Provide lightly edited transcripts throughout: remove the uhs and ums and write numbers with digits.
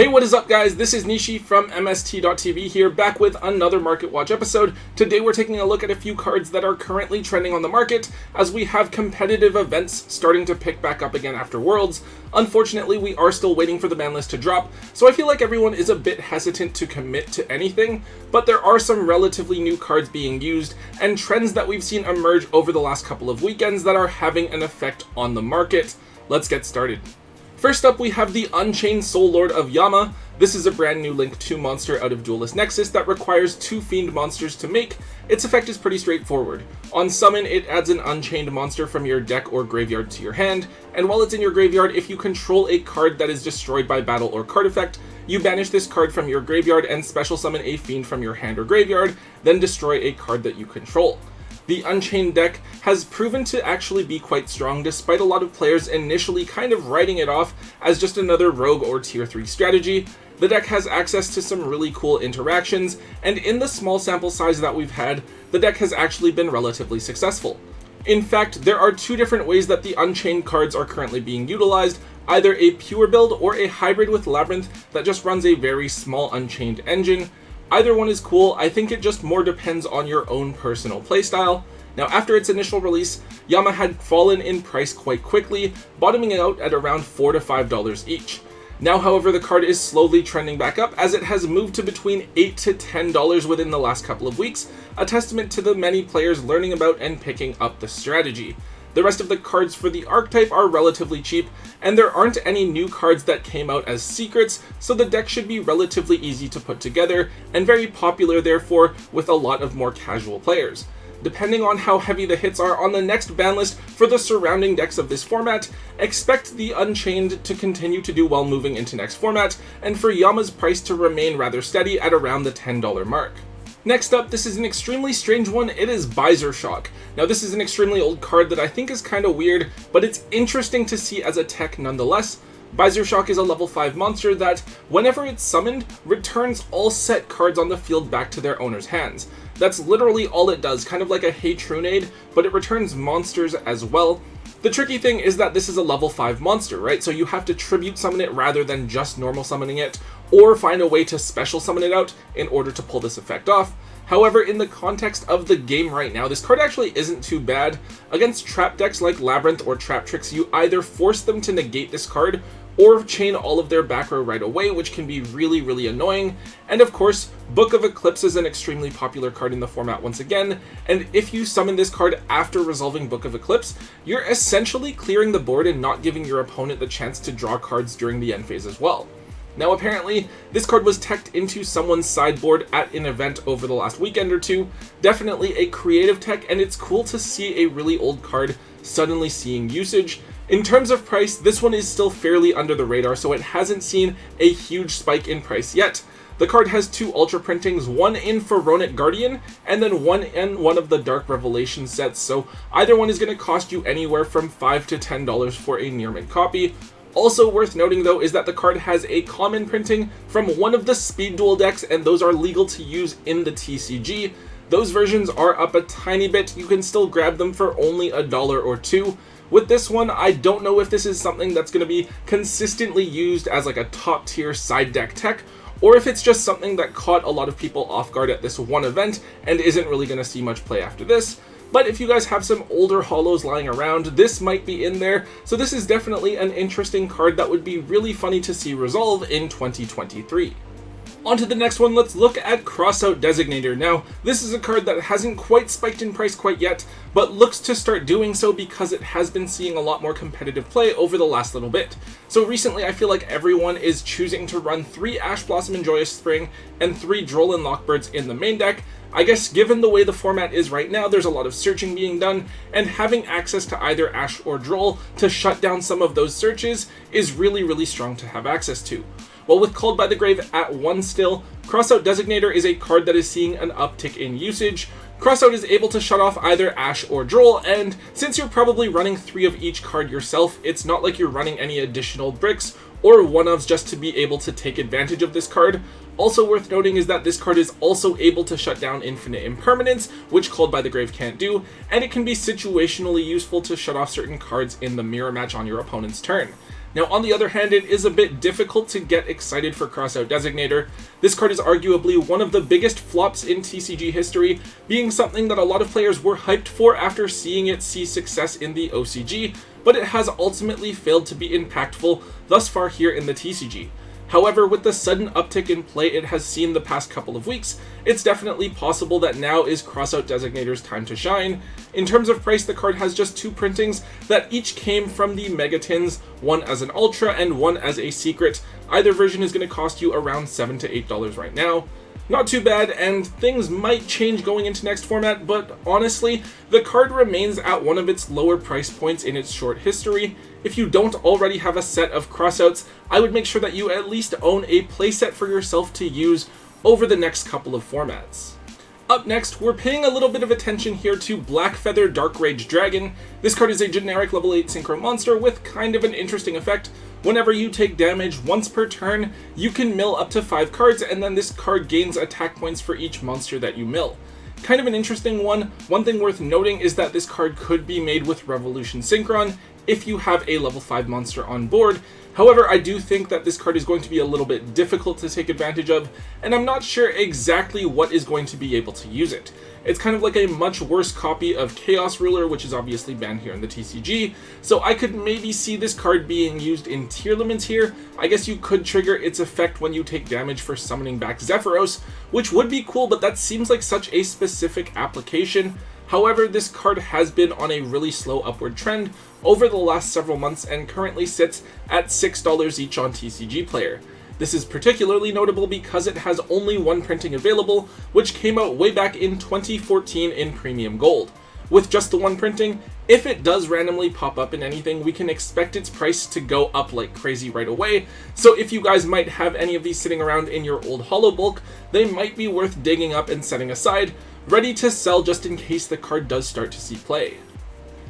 Hey, what is up guys? This is Nishi from MST.TV here, back with another Market Watch episode. Today we're taking a look at a few cards that are currently trending on the market as we have competitive events starting to pick back up again after Worlds. Unfortunately, we are still waiting for the ban list to drop, so I feel like everyone is a bit hesitant to commit to anything, but there are some relatively new cards being used and trends that we've seen emerge over the last couple of weekends that are having an effect on the market. Let's get started. First up, we have the Unchained Soul Lord of Yama. This is a brand new Link 2 monster out of Duelist Nexus that requires 2 Fiend monsters to make. Its effect is pretty straightforward. On summon, it adds an Unchained monster from your deck or graveyard to your hand, and while it's in your graveyard, if you control a card that is destroyed by battle or card effect, you banish this card from your graveyard and special summon a Fiend from your hand or graveyard, then destroy a card that you control. The Unchained deck has proven to actually be quite strong, despite a lot of players initially kind of writing it off as just another rogue or tier 3 strategy. The deck has access to some really cool interactions, and in the small sample size that we've had, the deck has actually been relatively successful. In fact, there are 2 different ways that the Unchained cards are currently being utilized, either a pure build or a hybrid with Labyrinth that just runs a very small Unchained engine. Either one is cool. I think it just more depends on your own personal playstyle. Now, after its initial release, Yama had fallen in price quite quickly, bottoming out at around $4 to $5 each. Now, however, the card is slowly trending back up as it has moved to between $8 to $10 within the last couple of weeks, a testament to the many players learning about and picking up the strategy. The rest of the cards for the archetype are relatively cheap, and there aren't any new cards that came out as secrets, so the deck should be relatively easy to put together, and very popular therefore with a lot of more casual players. Depending on how heavy the hits are on the next ban list for the surrounding decks of this format, expect the Unchained to continue to do well moving into next format, and for Yama's price to remain rather steady at around the $10 mark. Next up, this is an extremely strange one. It is Visor Shock. Now, this is an extremely old card that I think is kind of weird, but it's interesting to see as a tech nonetheless. Visor Shock is a level 5 monster that, whenever it's summoned, returns all set cards on the field back to their owner's hands. That's literally all it does, kind of like a Hey Trunade, but it returns monsters as well. The tricky thing is that this is a level 5 monster, right? So you have to tribute summon it rather than just normal summoning it, or find a way to special summon it out in order to pull this effect off. However, in the context of the game right now, this card actually isn't too bad. Against trap decks like Labyrinth or Trap Tricks, you either force them to negate this card, or chain all of their back row right away, which can be really annoying. And of course, Book of Eclipse is an extremely popular card in the format once again, and if you summon this card after resolving Book of Eclipse, you're essentially clearing the board and not giving your opponent the chance to draw cards during the end phase as well. Now, apparently, this card was teched into someone's sideboard at an event over the last weekend or two. Definitely a creative tech, and it's cool to see a really old card suddenly seeing usage. In terms of price, this one is still fairly under the radar, so it hasn't seen a huge spike in price yet. The card has 2 ultra printings, one in Pharaonic Guardian, and then one in one of the Dark Revelation sets, so either one is going to cost you anywhere from $5 to $10 for a near mint copy. Also worth noting though is that the card has a common printing from one of the Speed Duel decks, and those are legal to use in the TCG. Those versions are up a tiny bit. You can still grab them for only $1 or $2. With this one, I don't know if this is something that's going to be consistently used as like a top tier side deck tech, or if it's just something that caught a lot of people off guard at this one event and isn't really going to see much play after this. But if you guys have some older holos lying around, this might be in there, so this is definitely an interesting card that would be really funny to see resolve in 2023. On to the next one, let's look at Crossout Designator. Now, this is a card that hasn't quite spiked in price quite yet, but looks to start doing so because it has been seeing a lot more competitive play over the last little bit. So recently, I feel like everyone is choosing to run 3 Ash Blossom and Joyous Spring and 3 Droll and Lockbirds in the main deck. I guess given the way the format is right now, there's a lot of searching being done, and having access to either Ash or Droll to shut down some of those searches is really strong to have access to. Well, with Called by the Grave at 1 still, Crossout Designator is a card that is seeing an uptick in usage. Crossout is able to shut off either Ash or Droll, and since you're probably running 3 of each card yourself, it's not like you're running any additional bricks or one-ofs just to be able to take advantage of this card. Also worth noting is that this card is also able to shut down infinite impermanence, which Called by the Grave can't do, and it can be situationally useful to shut off certain cards in the mirror match on your opponent's turn. Now, on the other hand, it is a bit difficult to get excited for Crossout Designator. This card is arguably one of the biggest flops in TCG history, being something that a lot of players were hyped for after seeing it see success in the OCG, but it has ultimately failed to be impactful thus far here in the TCG. However, with the sudden uptick in play it has seen the past couple of weeks, it's definitely possible that now is Crossout Designator's time to shine. In terms of price, the card has just 2 printings that each came from the Megatins, one as an Ultra and one as a Secret. Either version is going to cost you around $7 to $8 right now. Not too bad, and things might change going into next format, but honestly, the card remains at one of its lower price points in its short history. If you don't already have a set of Crossouts, I would make sure that you at least own a playset for yourself to use over the next couple of formats. Up next, we're paying a little bit of attention here to Blackfeather Darkrage Dragon. This card is a generic level 8 synchro monster with kind of an interesting effect. Whenever you take damage once per turn, you can mill up to 5 cards, and then this card gains attack points for each monster that you mill. Kind of an interesting one. One thing worth noting is that this card could be made with Revolution Synchron if you have a level 5 monster on board. However, I do think that this card is going to be a little bit difficult to take advantage of, and I'm not sure exactly what is going to be able to use it. It's kind of like a much worse copy of Chaos Ruler, which is obviously banned here in the TCG, so I could maybe see this card being used in Tearlaments here. I guess you could trigger its effect when you take damage for summoning back Zephyros, which would be cool, but that seems like such a specific application. However, this card has been on a really slow upward trend over the last several months and currently sits at $6 each on TCG Player. This is particularly notable because it has only one printing available, which came out way back in 2014 in Premium Gold. With just the one printing, if it does randomly pop up in anything, we can expect its price to go up like crazy right away. So if you guys might have any of these sitting around in your old holo bulk, they might be worth digging up and setting aside, ready to sell just in case the card does start to see play.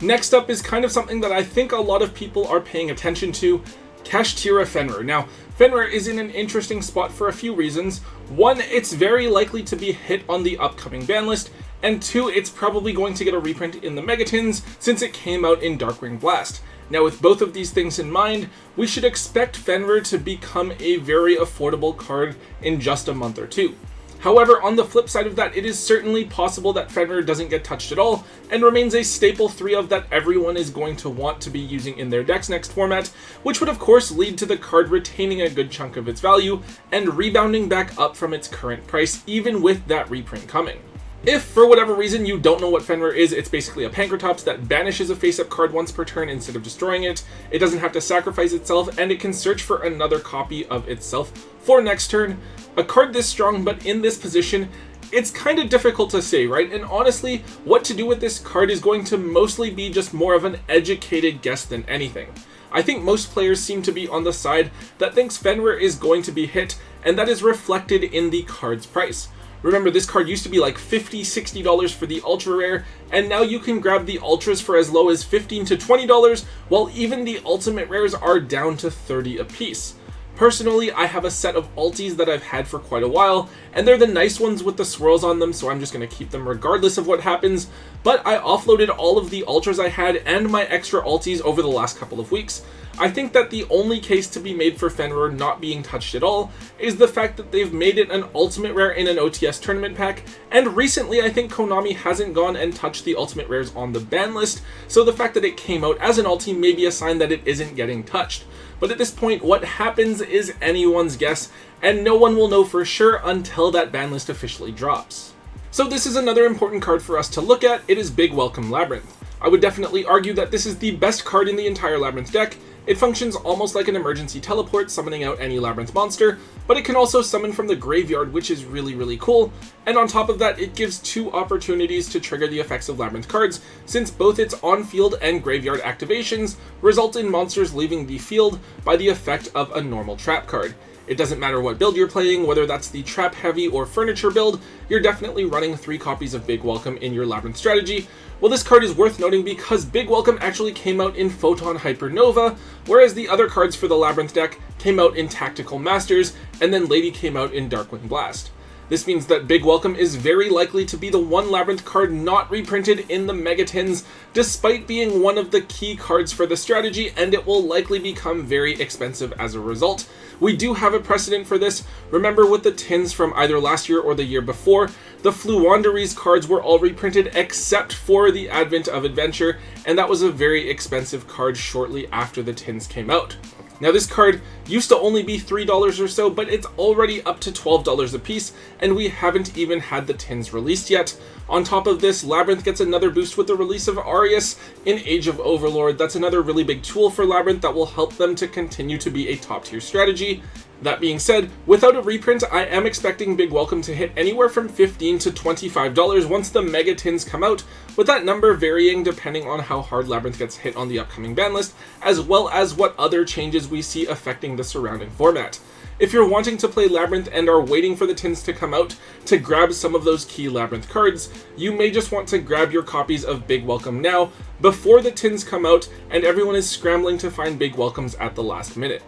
Next up is kind of something that I think a lot of people are paying attention to, Kashtira Fenrir. Now, Fenrir is in an interesting spot for a few reasons. One, it's very likely to be hit on the upcoming ban list, and 2, it's probably going to get a reprint in the Megatins since it came out in Darkwing Blast. Now, with both of these things in mind, we should expect Fenrir to become a very affordable card in just a month or two. However, on the flip side of that, it is certainly possible that Fenrir doesn't get touched at all and remains a staple 3-of that everyone is going to want to be using in their decks next format, which would of course lead to the card retaining a good chunk of its value and rebounding back up from its current price, even with that reprint coming. If, for whatever reason, you don't know what Fenrir is, it's basically a Pankratops that banishes a face-up card once per turn instead of destroying it. It doesn't have to sacrifice itself, and it can search for another copy of itself for next turn. A card this strong, but in this position, it's kind of difficult to say, right? And honestly, what to do with this card is going to mostly be just more of an educated guess than anything. I think most players seem to be on the side that thinks Fenrir is going to be hit, and that is reflected in the card's price. Remember, this card used to be like $50, $60 for the ultra rare, and now you can grab the ultras for as low as $15 to $20, while even the ultimate rares are down to $30 a piece. Personally, I have a set of ultis that I've had for quite a while, and they're the nice ones with the swirls on them, so I'm just going to keep them regardless of what happens, but I offloaded all of the ultras I had and my extra ultis over the last couple of weeks. I think that the only case to be made for Fenrir not being touched at all is the fact that they've made it an ultimate rare in an OTS tournament pack, and recently I think Konami hasn't gone and touched the ultimate rares on the ban list, so the fact that it came out as an ulti may be a sign that it isn't getting touched. But at this point, what happens is anyone's guess, and no one will know for sure until that ban list officially drops. So this is another important card for us to look at. It is Big Welcome Labyrinth. I would definitely argue that this is the best card in the entire Labyrinth deck. It functions almost like an emergency teleport, summoning out any Labyrinth monster, but it can also summon from the graveyard, which is really cool, and on top of that, it gives 2 opportunities to trigger the effects of Labyrinth cards, since both its on-field and graveyard activations result in monsters leaving the field by the effect of a normal trap card. It doesn't matter what build you're playing, whether that's the trap heavy or furniture build, you're definitely running 3 copies of Big Welcome in your Labyrinth strategy. Well, this card is worth noting because Big Welcome actually came out in Photon Hypernova, whereas the other cards for the Labyrinth deck came out in Tactical Masters, and then Lady came out in Darkwing Blast. This means that Big Welcome is very likely to be the one Labyrinth card not reprinted in the Megatins, despite being one of the key cards for the strategy, and it will likely become very expensive as a result. We do have a precedent for this. Remember with the tins from either last year or the year before, the Floowandereeze cards were all reprinted except for the Advent of Adventure, and that was a very expensive card shortly after the tins came out. Now this card used to only be $3 or so, but it's already up to $12 a piece, and we haven't even had the tins released yet. On top of this, Labyrinth gets another boost with the release of Arius in Age of Overlord. That's another really big tool for Labyrinth that will help them to continue to be a top tier strategy. That being said, without a reprint, I am expecting Big Welcome to hit anywhere from $15 to $25 once the Mega Tins come out, with that number varying depending on how hard Labyrinth gets hit on the upcoming ban list, as well as what other changes we see affecting the surrounding format. If you're wanting to play Labyrinth and are waiting for the tins to come out to grab some of those key Labyrinth cards, you may just want to grab your copies of Big Welcome now, before the tins come out and everyone is scrambling to find Big Welcomes at the last minute.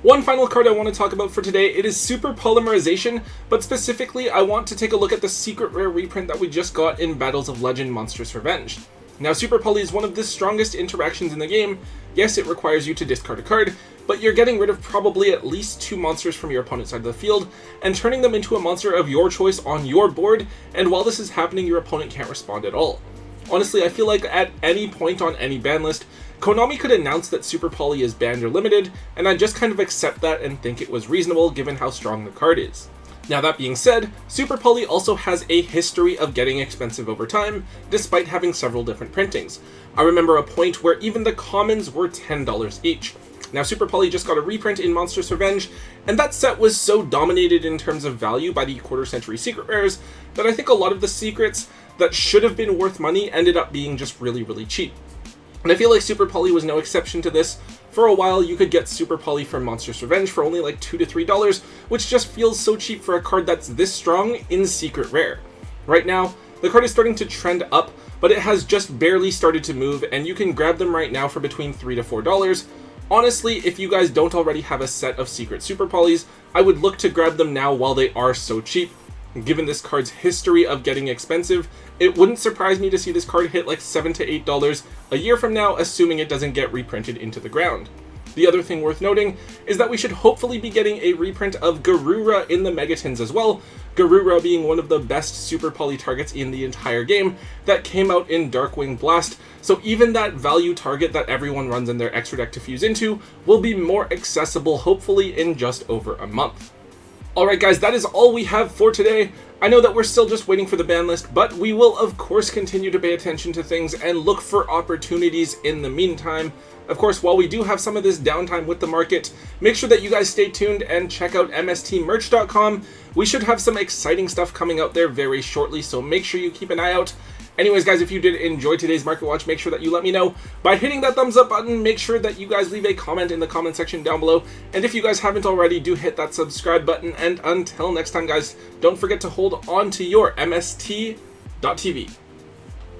One final card I want to talk about for today, it is Super Polymerization, but specifically I want to take a look at the secret rare reprint that we just got in Battles of Legend Monstrous Revenge. Now Super Poly is one of the strongest interactions in the game. Yes, it requires you to discard a card, but you're getting rid of probably at least 2 monsters from your opponent's side of the field, and turning them into a monster of your choice on your board, and while this is happening your opponent can't respond at all. Honestly, I feel like at any point on any ban list, Konami could announce that Super Poly is banned or limited, and I just kind of accept that and think it was reasonable given how strong the card is. Now that being said, Super Poly also has a history of getting expensive over time, despite having several different printings. I remember a point where even the commons were $10 each. Now Super Poly just got a reprint in Monstrous Revenge, and that set was so dominated in terms of value by the quarter century secret rares that I think a lot of the secrets that should have been worth money ended up being just really cheap. And I feel like Super Poly was no exception to this. For a while you could get Super Poly from Monstrous Revenge for only like $2 to $3, which just feels so cheap for a card that's this strong in secret rare. Right now, the card is starting to trend up, but it has just barely started to move, and you can grab them right now for between $3 to $4. Honestly, if you guys don't already have a set of secret Super Polys, I would look to grab them now while they are so cheap. Given this card's history of getting expensive, it wouldn't surprise me to see this card hit like $7 to $8 a year from now, assuming it doesn't get reprinted into the ground. The other thing worth noting is that we should hopefully be getting a reprint of Garura in the Megatins as well, Garura being one of the best Super Poly targets in the entire game that came out in Darkwing Blast, so even that value target that everyone runs in their extra deck to fuse into will be more accessible hopefully in just over a month. Alright guys, that is all we have for today. I know that we're still just waiting for the ban list, but we will of course continue to pay attention to things and look for opportunities in the meantime. Of course, while we do have some of this downtime with the market, make sure that you guys stay tuned and check out mstmerch.com. We should have some exciting stuff coming out there very shortly, so make sure you keep an eye out. Anyways guys, if you did enjoy today's Market Watch, make sure that you let me know by hitting that thumbs up button. Make sure that you guys leave a comment in the comment section down below. And if you guys haven't already, do hit that subscribe button. And until next time guys, don't forget to hold on to your MST.TV.